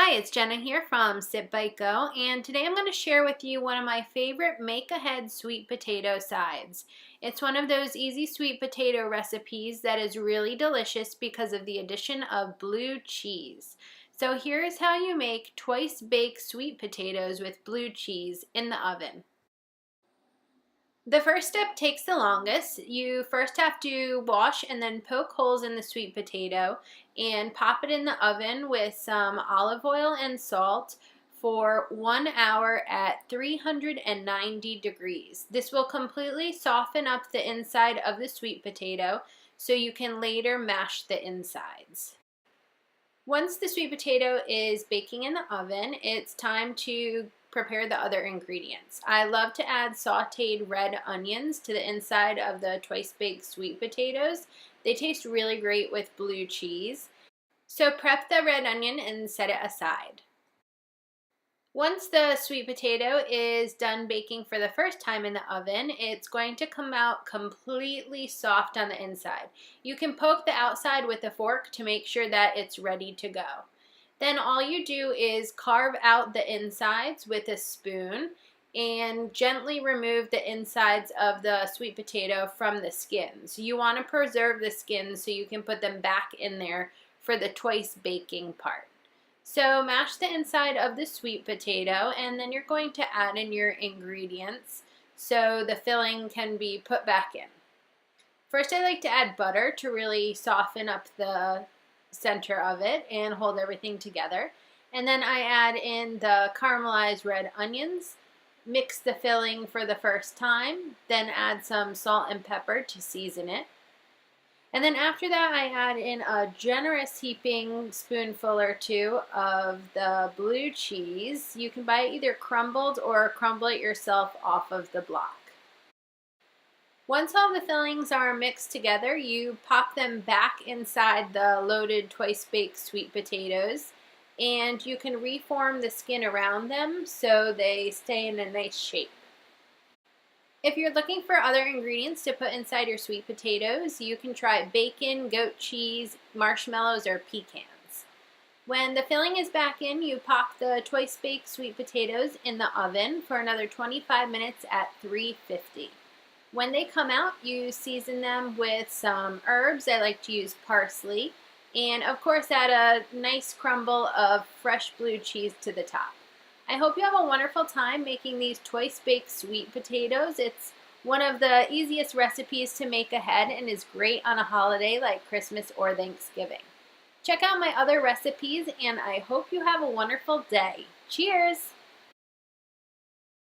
Hi, it's Jenna here from Sit Bite Go, and today I'm going to share with you one of my favorite make-ahead sweet potato sides. It's one of those easy sweet potato recipes that is really delicious because of the addition of blue cheese. So here's how you make twice baked sweet potatoes with blue cheese in the oven. The first step takes the longest. You first have to wash and then poke holes in the sweet potato and pop it in the oven with some olive oil and salt for 1 hour at 390 degrees. This will completely soften up the inside of the sweet potato so you can later mash the insides. Once the sweet potato is baking in the oven, it's time to prepare the other ingredients. I love to add sauteed red onions to the inside of the twice baked sweet potatoes. They taste really great with blue cheese. So prep the red onion and set it aside. Once the sweet potato is done baking for the first time in the oven, it's going to come out completely soft on the inside. You can poke the outside with a fork to make sure that it's ready to go. Then all you do is carve out the insides with a spoon and gently remove the insides of the sweet potato from the skins. You want to preserve the skins so you can put them back in there for the twice baking part. So mash the inside of the sweet potato and then you're going to add in your ingredients so the filling can be put back in. First, I like to add butter to really soften up the center of it and hold everything together. And then I add in the caramelized red onions, mix the filling for the first time, then add some salt and pepper to season it. And then after that, I add in a generous heaping spoonful or two of the blue cheese. You can buy it either crumbled or crumble it yourself off of the block. Once all the fillings are mixed together, you pop them back inside the loaded twice baked sweet potatoes, and you can reform the skin around them so they stay in a nice shape. If you're looking for other ingredients to put inside your sweet potatoes, you can try bacon, goat cheese, marshmallows, or pecans. When the filling is back in, you pop the twice baked sweet potatoes in the oven for another 25 minutes at 350. When they come out, you season them with some herbs. I like to use parsley, and of course add a nice crumble of fresh blue cheese to the top. I hope you have a wonderful time making these twice baked sweet potatoes. It's one of the easiest recipes to make ahead and is great on a holiday like Christmas or Thanksgiving. Check out my other recipes and I hope you have a wonderful day. Cheers!